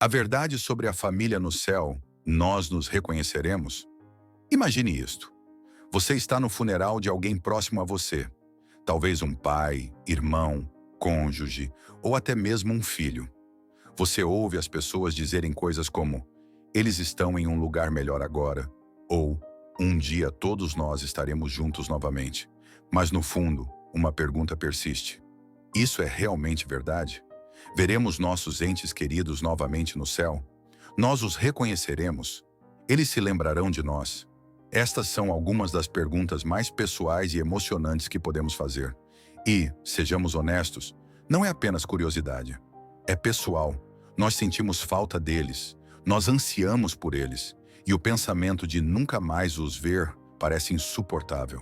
A verdade sobre a família no céu, nós nos reconheceremos? Imagine isto. Você está no funeral de alguém próximo a você. Talvez um pai, irmão, cônjuge ou até mesmo um filho. Você ouve as pessoas dizerem coisas como: eles estão em um lugar melhor agora, ou um dia todos nós estaremos juntos novamente. Mas no fundo, uma pergunta persiste: isso é realmente verdade? Veremos nossos entes queridos novamente no céu? Nós os reconheceremos? Eles se lembrarão de nós? Estas são algumas das perguntas mais pessoais e emocionantes que podemos fazer. E, sejamos honestos, não é apenas curiosidade. É pessoal. Nós sentimos falta deles. Nós ansiamos por eles. E o pensamento de nunca mais os ver parece insuportável.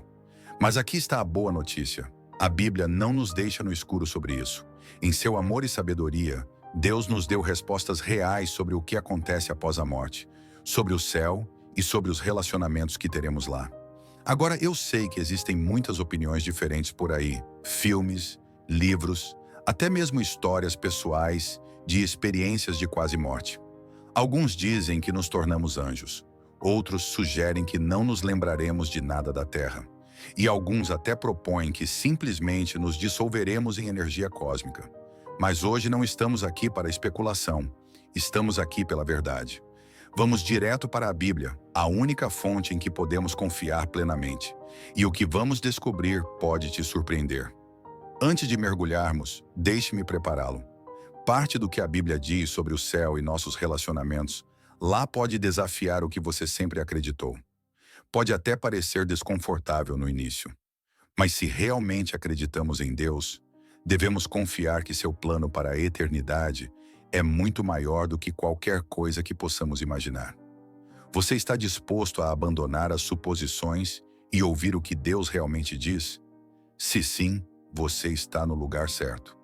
Mas aqui está a boa notícia. A Bíblia não nos deixa no escuro sobre isso. Em seu amor e sabedoria, Deus nos deu respostas reais sobre o que acontece após a morte, sobre o céu e sobre os relacionamentos que teremos lá. Agora, eu sei que existem muitas opiniões diferentes por aí, filmes, livros, até mesmo histórias pessoais de experiências de quase morte. Alguns dizem que nos tornamos anjos, outros sugerem que não nos lembraremos de nada da terra. E alguns até propõem que simplesmente nos dissolveremos em energia cósmica. Mas hoje não estamos aqui para especulação, estamos aqui pela verdade. Vamos direto para a Bíblia, a única fonte em que podemos confiar plenamente. E o que vamos descobrir pode te surpreender. Antes de mergulharmos, deixe-me prepará-lo. Parte do que a Bíblia diz sobre o céu e nossos relacionamentos lá pode desafiar o que você sempre acreditou. Pode até parecer desconfortável no início, mas se realmente acreditamos em Deus, devemos confiar que seu plano para a eternidade é muito maior do que qualquer coisa que possamos imaginar. Você está disposto a abandonar as suposições e ouvir o que Deus realmente diz? Se sim, você está no lugar certo.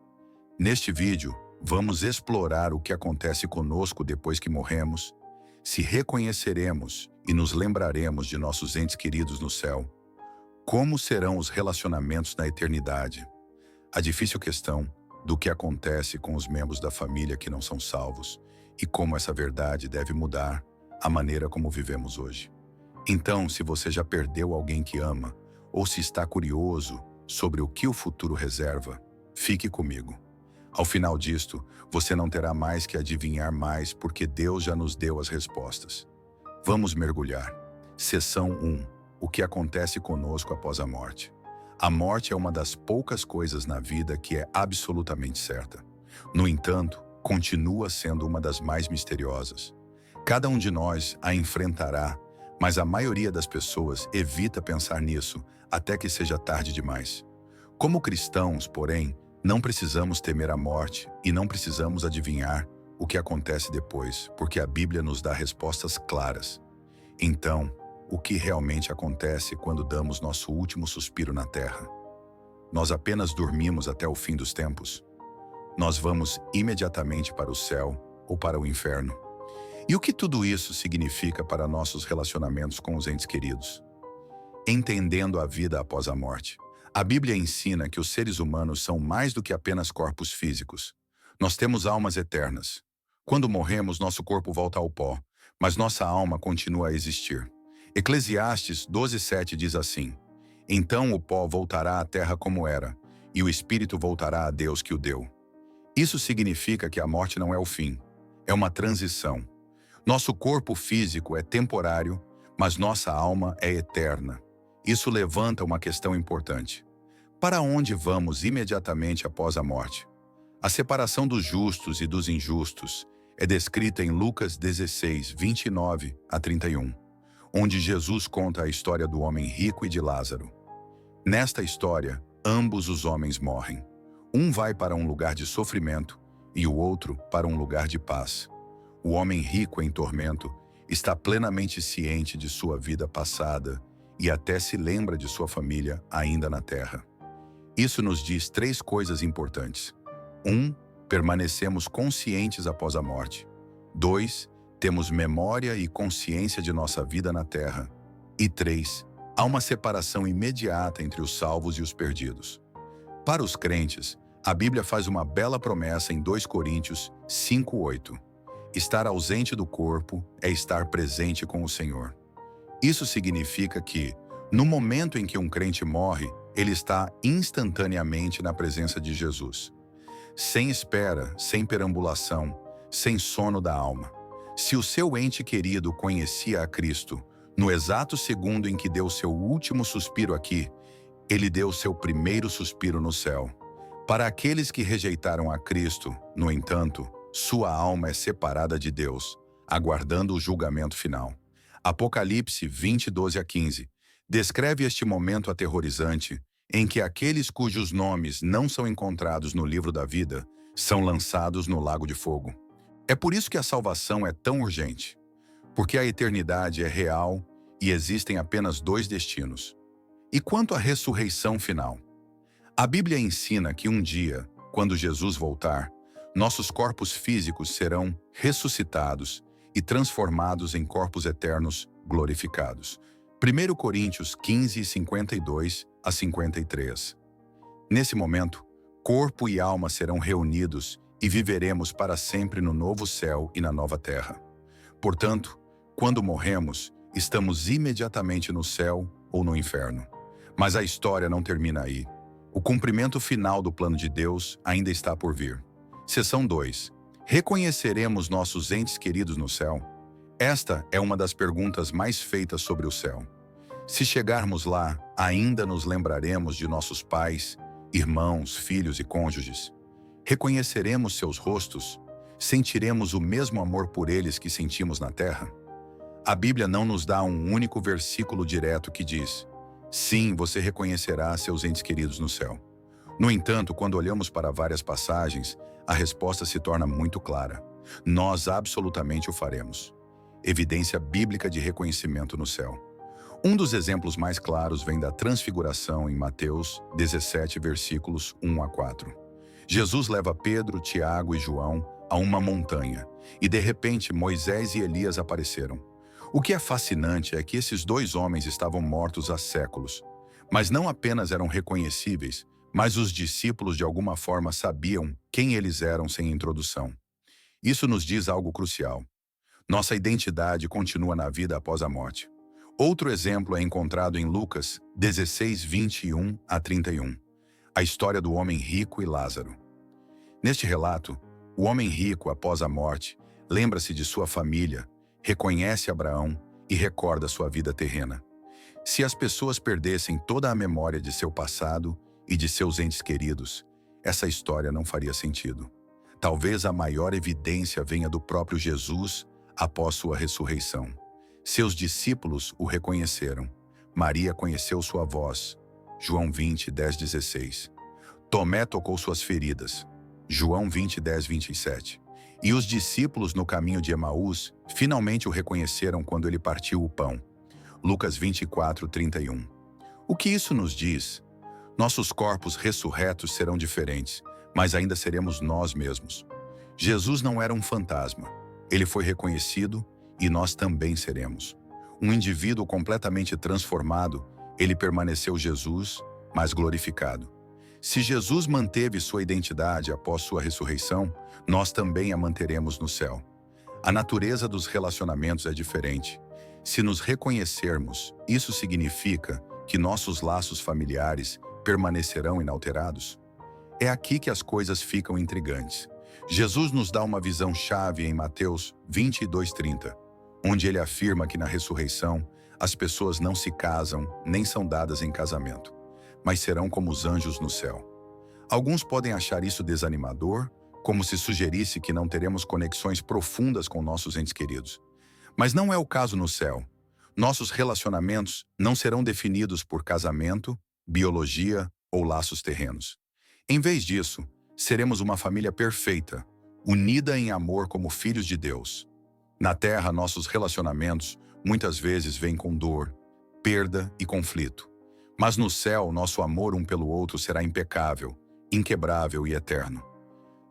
Neste vídeo, vamos explorar o que acontece conosco depois que morremos, se reconheceremos e nos lembraremos de nossos entes queridos no céu. Como serão os relacionamentos na eternidade? A difícil questão do que acontece com os membros da família que não são salvos e como essa verdade deve mudar a maneira como vivemos hoje. Então, se você já perdeu alguém que ama ou se está curioso sobre o que o futuro reserva, fique comigo. Ao final disto, você não terá mais que adivinhar mais porque Deus já nos deu as respostas. Vamos mergulhar. Seção 1. O que acontece conosco após a morte? A morte é uma das poucas coisas na vida que é absolutamente certa. No entanto, continua sendo uma das mais misteriosas. Cada um de nós a enfrentará, mas a maioria das pessoas evita pensar nisso até que seja tarde demais. Como cristãos, porém, não precisamos temer a morte e não precisamos adivinhar o que acontece depois, porque a Bíblia nos dá respostas claras. Então, o que realmente acontece quando damos nosso último suspiro na terra? Nós apenas dormimos até o fim dos tempos? Nós vamos imediatamente para o céu ou para o inferno? E o que tudo isso significa para nossos relacionamentos com os entes queridos? Entendendo a vida após a morte. A Bíblia ensina que os seres humanos são mais do que apenas corpos físicos. Nós temos almas eternas. Quando morremos, nosso corpo volta ao pó, mas nossa alma continua a existir. Eclesiastes 12:7 diz assim: então o pó voltará à terra como era, e o espírito voltará a Deus que o deu. Isso significa que a morte não é o fim, é uma transição. Nosso corpo físico é temporário, mas nossa alma é eterna. Isso levanta uma questão importante. Para onde vamos imediatamente após a morte? A separação dos justos e dos injustos é descrita em Lucas 16, 29 a 31, onde Jesus conta a história do homem rico e de Lázaro. Nesta história, ambos os homens morrem. Um vai para um lugar de sofrimento e o outro para um lugar de paz. O homem rico em tormento está plenamente ciente de sua vida passada e até se lembra de sua família ainda na terra. Isso nos diz três coisas importantes. 1. Permanecemos conscientes após a morte. 2. Temos memória e consciência de nossa vida na terra. E 3. Há uma separação imediata entre os salvos e os perdidos. Para os crentes, a Bíblia faz uma bela promessa em 2 Coríntios 5:8. Estar ausente do corpo é estar presente com o Senhor. Isso significa que, no momento em que um crente morre, ele está instantaneamente na presença de Jesus. Sem espera, sem perambulação, sem sono da alma. Se o seu ente querido conhecia a Cristo, no exato segundo em que deu seu último suspiro aqui, ele deu seu primeiro suspiro no céu. Para aqueles que rejeitaram a Cristo, no entanto, sua alma é separada de Deus, aguardando o julgamento final. Apocalipse 20, 12 a 15 descreve este momento aterrorizante em que aqueles cujos nomes não são encontrados no livro da vida são lançados no lago de fogo. É por isso que a salvação é tão urgente, porque a eternidade é real e existem apenas dois destinos. E quanto à ressurreição final? A Bíblia ensina que um dia, quando Jesus voltar, nossos corpos físicos serão ressuscitados e transformados em corpos eternos glorificados. 1 Coríntios 15, 52 a 53. Nesse momento, corpo e alma serão reunidos e viveremos para sempre no novo céu e na nova terra. Portanto, quando morremos, estamos imediatamente no céu ou no inferno. Mas a história não termina aí. O cumprimento final do plano de Deus ainda está por vir. Seção 2. Reconheceremos nossos entes queridos no céu? Esta é uma das perguntas mais feitas sobre o céu. Se chegarmos lá, ainda nos lembraremos de nossos pais, irmãos, filhos e cônjuges? Reconheceremos seus rostos? Sentiremos o mesmo amor por eles que sentimos na terra? A Bíblia não nos dá um único versículo direto que diz: sim, você reconhecerá seus entes queridos no céu. No entanto, quando olhamos para várias passagens, a resposta se torna muito clara. Nós absolutamente o faremos. Evidência bíblica de reconhecimento no céu. Um dos exemplos mais claros vem da transfiguração em Mateus 17, versículos 1 a 4. Jesus leva Pedro, Tiago e João a uma montanha, e de repente Moisés e Elias apareceram. O que é fascinante é que esses dois homens estavam mortos há séculos, mas não apenas eram reconhecíveis, mas os discípulos de alguma forma sabiam quem eles eram sem introdução. Isso nos diz algo crucial. Nossa identidade continua na vida após a morte. Outro exemplo é encontrado em Lucas 16, 21 a 31, a história do homem rico e Lázaro. Neste relato, o homem rico, após a morte, lembra-se de sua família, reconhece Abraão e recorda sua vida terrena. Se as pessoas perdessem toda a memória de seu passado e de seus entes queridos, essa história não faria sentido. Talvez a maior evidência venha do próprio Jesus após sua ressurreição. Seus discípulos o reconheceram. Maria conheceu sua voz. João 20, 10, 16. Tomé tocou suas feridas. João 20, 10, 27. E os discípulos no caminho de Emaús finalmente o reconheceram quando ele partiu o pão. Lucas 24, 31. O que isso nos diz? Nossos corpos ressurretos serão diferentes, mas ainda seremos nós mesmos. Jesus não era um fantasma. Ele foi reconhecido e nós também seremos. Um indivíduo completamente transformado, ele permaneceu Jesus, mas glorificado. Se Jesus manteve sua identidade após sua ressurreição, nós também a manteremos no céu. A natureza dos relacionamentos é diferente. Se nos reconhecermos, isso significa que nossos laços familiares permanecerão inalterados? É aqui que as coisas ficam intrigantes. Jesus nos dá uma visão-chave em Mateus 22:30, onde ele afirma que na ressurreição as pessoas não se casam nem são dadas em casamento, mas serão como os anjos no céu. Alguns podem achar isso desanimador, como se sugerisse que não teremos conexões profundas com nossos entes queridos. Mas não é o caso no céu. Nossos relacionamentos não serão definidos por casamento, biologia ou laços terrenos. Em vez disso, seremos uma família perfeita, unida em amor como filhos de Deus. Na terra, nossos relacionamentos muitas vezes vêm com dor, perda e conflito. Mas no céu, nosso amor um pelo outro será impecável, inquebrável e eterno.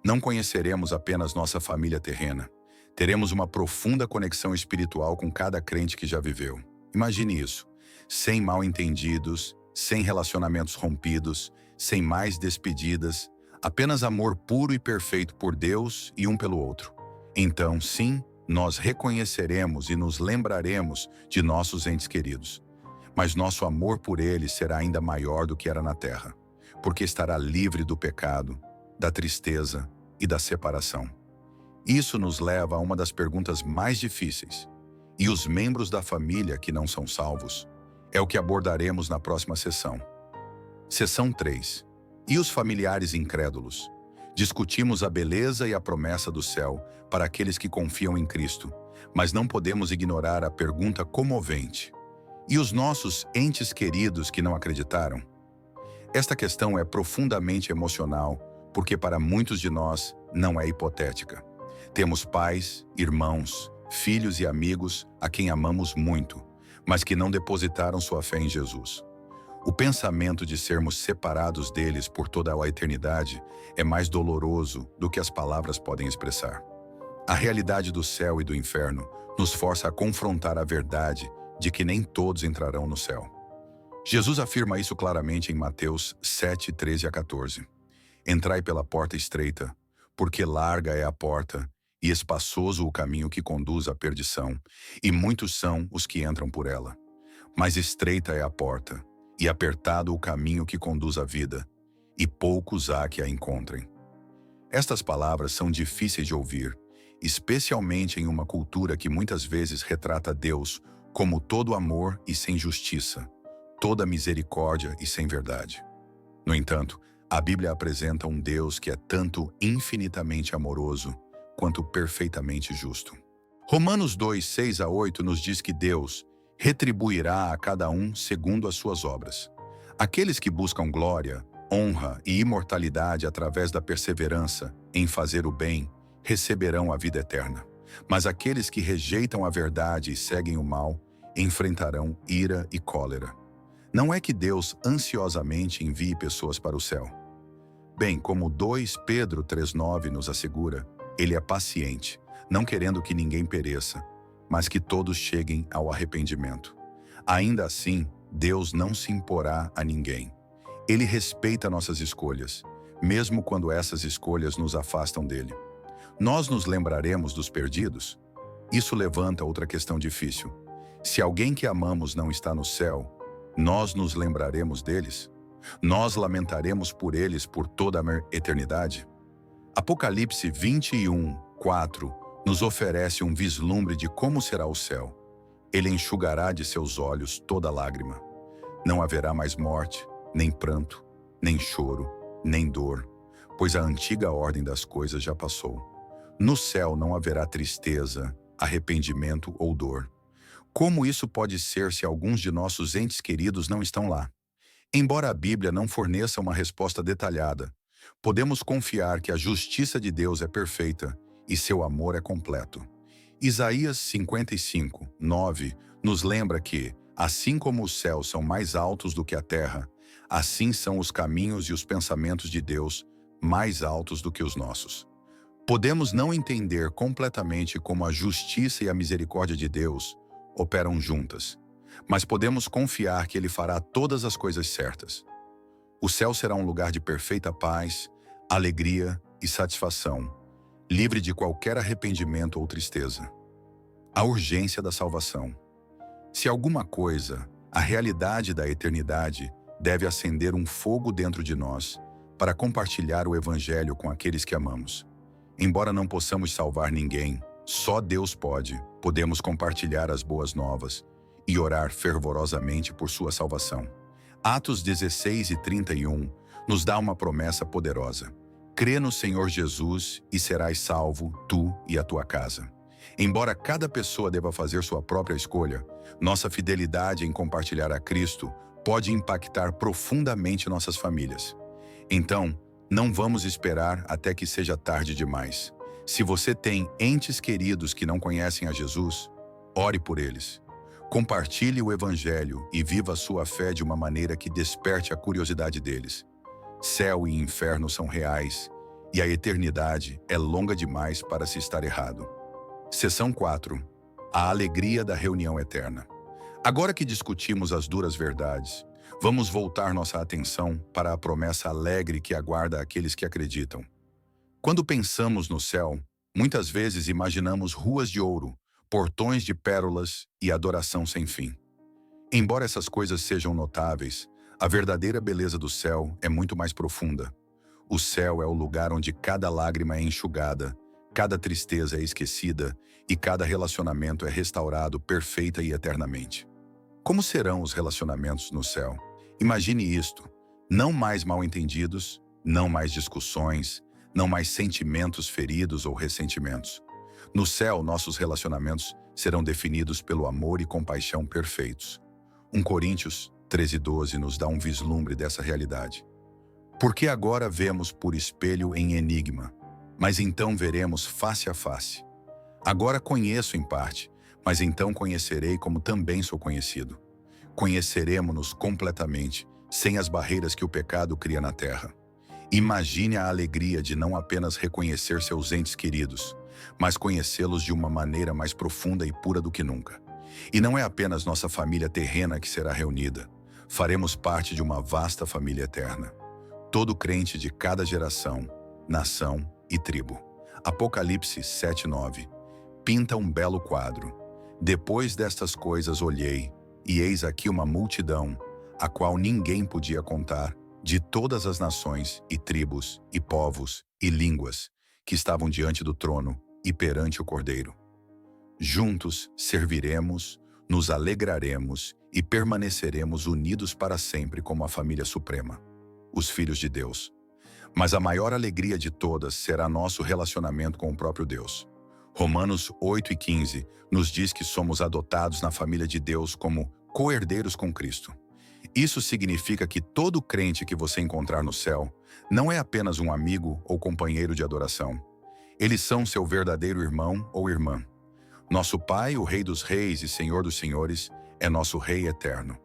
Não conheceremos apenas nossa família terrena. Teremos uma profunda conexão espiritual com cada crente que já viveu. Imagine isso, sem mal-entendidos, sem relacionamentos rompidos, sem mais despedidas, apenas amor puro e perfeito por Deus e um pelo outro. Então, sim, nós reconheceremos e nos lembraremos de nossos entes queridos. Mas nosso amor por eles será ainda maior do que era na terra, porque estará livre do pecado, da tristeza e da separação. Isso nos leva a uma das perguntas mais difíceis. E os membros da família que não são salvos? É o que abordaremos na próxima sessão. Sessão 3. E os familiares incrédulos? Discutimos a beleza e a promessa do céu para aqueles que confiam em Cristo, mas não podemos ignorar a pergunta comovente: e os nossos entes queridos que não acreditaram? Esta questão é profundamente emocional, porque para muitos de nós não é hipotética. Temos pais, irmãos, filhos e amigos a quem amamos muito, mas que não depositaram sua fé em Jesus. O pensamento de sermos separados deles por toda a eternidade é mais doloroso do que as palavras podem expressar. A realidade do céu e do inferno nos força a confrontar a verdade de que nem todos entrarão no céu. Jesus afirma isso claramente em Mateus 7, 13 a 14. Entrai pela porta estreita, porque larga é a porta e espaçoso o caminho que conduz à perdição, e muitos são os que entram por ela. Mas estreita é a porta, e apertado o caminho que conduz à vida, e poucos há que a encontrem. Estas palavras são difíceis de ouvir, especialmente em uma cultura que muitas vezes retrata Deus como todo amor e sem justiça, toda misericórdia e sem verdade. No entanto, a Bíblia apresenta um Deus que é tanto infinitamente amoroso quanto perfeitamente justo. Romanos 2, 6 a 8 nos diz que Deus retribuirá a cada um segundo as suas obras. Aqueles que buscam glória, honra e imortalidade através da perseverança em fazer o bem, receberão a vida eterna. Mas aqueles que rejeitam a verdade e seguem o mal, enfrentarão ira e cólera. Não é que Deus ansiosamente envie pessoas para o céu. Bem, como 2 Pedro 3,9 nos assegura, Ele é paciente, não querendo que ninguém pereça, mas que todos cheguem ao arrependimento. Ainda assim, Deus não se imporá a ninguém. Ele respeita nossas escolhas, mesmo quando essas escolhas nos afastam dele. Nós nos lembraremos dos perdidos? Isso levanta outra questão difícil. Se alguém que amamos não está no céu, nós nos lembraremos deles? Nós lamentaremos por eles por toda a eternidade? Apocalipse 21, 4 nos oferece um vislumbre de como será o céu. Ele enxugará de seus olhos toda lágrima. Não haverá mais morte, nem pranto, nem choro, nem dor, pois a antiga ordem das coisas já passou. No céu não haverá tristeza, arrependimento ou dor. Como isso pode ser se alguns de nossos entes queridos não estão lá? Embora a Bíblia não forneça uma resposta detalhada, podemos confiar que a justiça de Deus é perfeita e seu amor é completo. Isaías 55, 9 nos lembra que, assim como os céus são mais altos do que a terra, assim são os caminhos e os pensamentos de Deus mais altos do que os nossos. Podemos não entender completamente como a justiça e a misericórdia de Deus operam juntas, mas podemos confiar que Ele fará todas as coisas certas. O céu será um lugar de perfeita paz, alegria e satisfação, livre de qualquer arrependimento ou tristeza. A urgência da salvação. Se alguma coisa, a realidade da eternidade deve acender um fogo dentro de nós para compartilhar o Evangelho com aqueles que amamos. Embora não possamos salvar ninguém, só Deus pode, podemos compartilhar as boas novas e orar fervorosamente por sua salvação. Atos 16 e 31 nos dá uma promessa poderosa. Crê no Senhor Jesus e serás salvo, tu e a tua casa. Embora cada pessoa deva fazer sua própria escolha, nossa fidelidade em compartilhar a Cristo pode impactar profundamente nossas famílias. Então, não vamos esperar até que seja tarde demais. Se você tem entes queridos que não conhecem a Jesus, ore por eles. Compartilhe o Evangelho e viva a sua fé de uma maneira que desperte a curiosidade deles. Céu e inferno são reais, e a eternidade é longa demais para se estar errado. Seção 4. A alegria da reunião eterna. Agora que discutimos as duras verdades, vamos voltar nossa atenção para a promessa alegre que aguarda aqueles que acreditam. Quando pensamos no céu, Muitas vezes imaginamos ruas de ouro, portões de pérolas e adoração sem fim. Embora essas coisas sejam notáveis, a verdadeira beleza do céu é muito mais profunda. O céu é o lugar onde cada lágrima é enxugada, cada tristeza é esquecida e cada relacionamento é restaurado perfeita e eternamente. Como serão os relacionamentos no céu? Imagine isto: não mais mal-entendidos, não mais discussões, não mais sentimentos feridos ou ressentimentos. No céu, nossos relacionamentos serão definidos pelo amor e compaixão perfeitos. 1 Coríntios 13:12 nos dá um vislumbre dessa realidade. Porque agora vemos por espelho em enigma, mas então veremos face a face. Agora conheço em parte, mas então conhecerei como também sou conhecido. Conheceremos-nos completamente, sem as barreiras que o pecado cria na terra. Imagine a alegria de não apenas reconhecer seus entes queridos, mas conhecê-los de uma maneira mais profunda e pura do que nunca. E não é apenas nossa família terrena que será reunida. Faremos parte de uma vasta família eterna. Todo crente de cada geração, nação e tribo. Apocalipse 7:9 pinta um belo quadro. Depois destas coisas olhei, e eis aqui uma multidão, a qual ninguém podia contar, de todas as nações e tribos e povos e línguas, que estavam diante do trono e perante o Cordeiro. Juntos serviremos, nos alegraremos e permaneceremos unidos para sempre como a família suprema, os filhos de Deus. Mas a maior alegria de todas será nosso relacionamento com o próprio Deus. Romanos 8:15 nos diz que somos adotados na família de Deus como co-herdeiros com Cristo. Isso significa que todo crente que você encontrar no céu não é apenas um amigo ou companheiro de adoração. Eles são seu verdadeiro irmão ou irmã. Nosso Pai, o Rei dos Reis e Senhor dos Senhores, é nosso Rei eterno.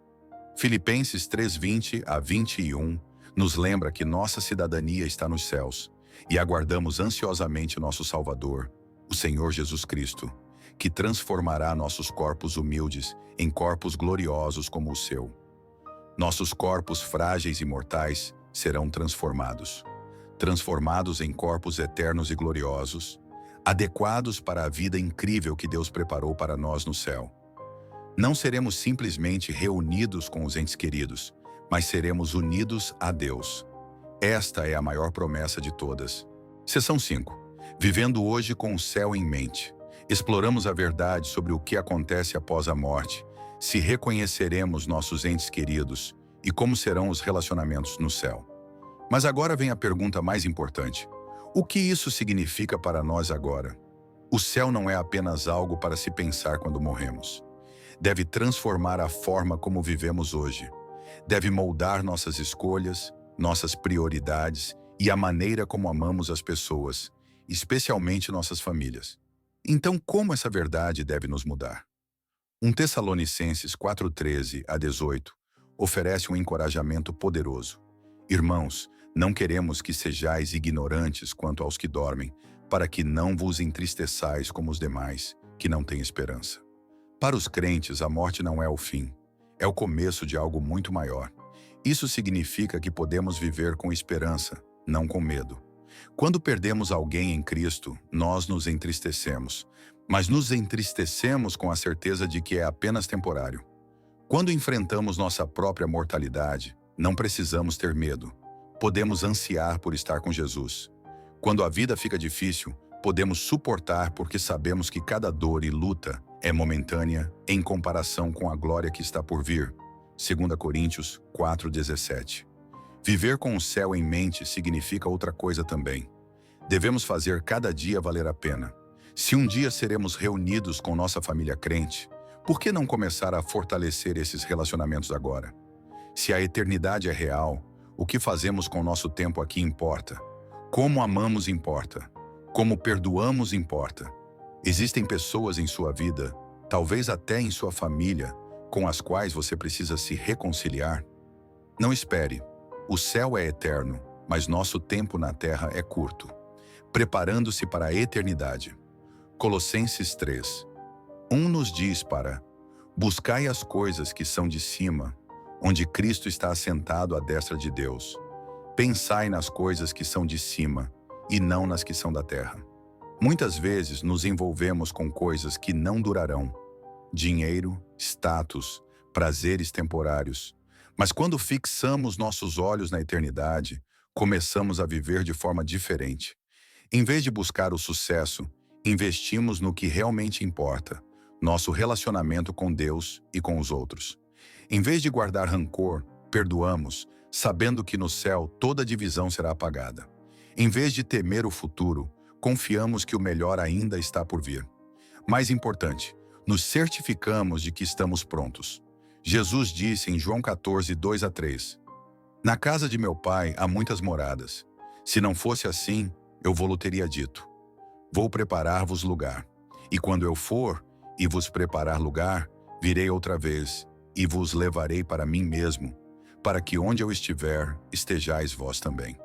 Filipenses 3:20-21 nos lembra que nossa cidadania está nos céus e aguardamos ansiosamente nosso Salvador, o Senhor Jesus Cristo, que transformará nossos corpos humildes em corpos gloriosos como o seu. Nossos corpos frágeis e mortais serão transformados em corpos eternos e gloriosos, adequados para a vida incrível que Deus preparou para nós no céu. Não seremos simplesmente reunidos com os entes queridos, mas seremos unidos a Deus. Esta é a maior promessa de todas. Seção 5. Vivendo hoje com o céu em mente. Exploramos a verdade sobre o que acontece após a morte, se reconheceremos nossos entes queridos e como serão os relacionamentos no céu. Mas agora vem a pergunta mais importante. O que isso significa para nós agora? O céu não é apenas algo para se pensar quando morremos. Deve transformar a forma como vivemos hoje. Deve moldar nossas escolhas, nossas prioridades e a maneira como amamos as pessoas, especialmente nossas famílias. Então, como essa verdade deve nos mudar? 1 Tessalonicenses 4:13-18 oferece um encorajamento poderoso. Irmãos, não queremos que sejais ignorantes quanto aos que dormem, para que não vos entristeçais como os demais, que não têm esperança. Para os crentes, a morte não é o fim, é o começo de algo muito maior. Isso significa que podemos viver com esperança, não com medo. Quando perdemos alguém em Cristo, nós nos entristecemos, mas nos entristecemos com a certeza de que é apenas temporário. Quando enfrentamos nossa própria mortalidade, não precisamos ter medo. Podemos ansiar por estar com Jesus. Quando a vida fica difícil, podemos suportar porque sabemos que cada dor e luta é momentânea em comparação com a glória que está por vir. 2 Coríntios 4:17. Viver com o céu em mente significa outra coisa também. Devemos fazer cada dia valer a pena. Se um dia seremos reunidos com nossa família crente, por que não começar a fortalecer esses relacionamentos agora? Se a eternidade é real, o que fazemos com nosso tempo aqui importa. Como amamos importa. Como perdoamos importa. Existem pessoas em sua vida, talvez até em sua família, com as quais você precisa se reconciliar. Não espere. O céu é eterno, mas nosso tempo na terra é curto. Preparando-se para a eternidade. Colossenses 3:1 nos diz para: buscai as coisas que são de cima, onde Cristo está assentado à destra de Deus. Pensai nas coisas que são de cima, e não nas que são da terra. Muitas vezes nos envolvemos com coisas que não durarão: dinheiro, status, prazeres temporários. Mas quando fixamos nossos olhos na eternidade, começamos a viver de forma diferente. Em vez de buscar o sucesso, investimos no que realmente importa: nosso relacionamento com Deus e com os outros. Em vez de guardar rancor, perdoamos, sabendo que no céu toda divisão será apagada. Em vez de temer o futuro, confiamos que o melhor ainda está por vir. Mais importante, nos certificamos de que estamos prontos. Jesus disse em João 14, 2 a 3: Na casa de meu pai há muitas moradas. Se não fosse assim, eu vou-lo teria dito: Vou preparar-vos lugar. E quando eu for e vos preparar lugar, virei outra vez e vos levarei para mim mesmo, para que onde eu estiver, estejais vós também.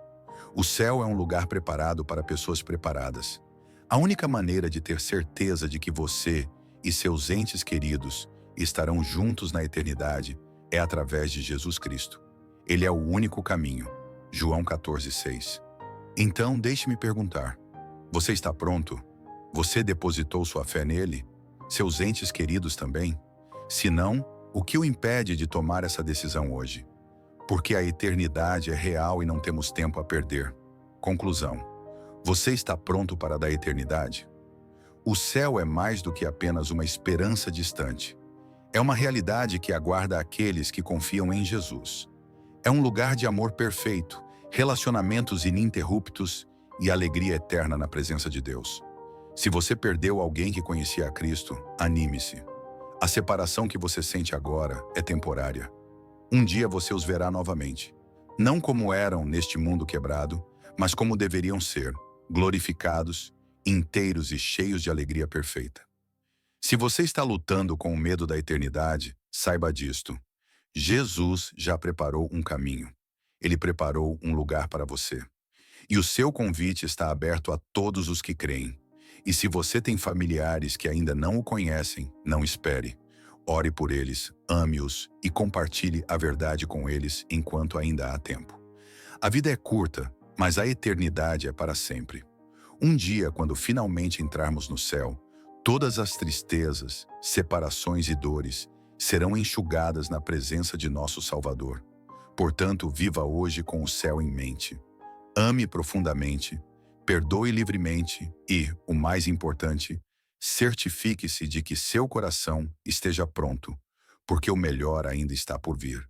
O céu é um lugar preparado para pessoas preparadas. A única maneira de ter certeza de que você e seus entes queridos estarão juntos na eternidade é através de Jesus Cristo. Ele é o único caminho. João 14, 6. Então, deixe-me perguntar: você está pronto? Você depositou sua fé nele? Seus entes queridos também? Se não, o que o impede de tomar essa decisão hoje? Porque a eternidade é real e não temos tempo a perder. Conclusão: você está pronto para a da eternidade? O céu é mais do que apenas uma esperança distante. É uma realidade que aguarda aqueles que confiam em Jesus. É um lugar de amor perfeito, relacionamentos ininterruptos e alegria eterna na presença de Deus. Se você perdeu alguém que conhecia a Cristo, anime-se. A separação que você sente agora é temporária. Um dia você os verá novamente. Não como eram neste mundo quebrado, mas como deveriam ser, glorificados, inteiros e cheios de alegria perfeita. Se você está lutando com o medo da eternidade, saiba disto: Jesus já preparou um caminho. Ele preparou um lugar para você. E o seu convite está aberto a todos os que creem. E se você tem familiares que ainda não o conhecem, não espere. Ore por eles, ame-os e compartilhe a verdade com eles enquanto ainda há tempo. A vida é curta, mas a eternidade é para sempre. Um dia, quando finalmente entrarmos no céu, todas as tristezas, separações e dores serão enxugadas na presença de nosso Salvador. Portanto, viva hoje com o céu em mente. Ame profundamente, perdoe livremente e, o mais importante, certifique-se de que seu coração esteja pronto, porque o melhor ainda está por vir.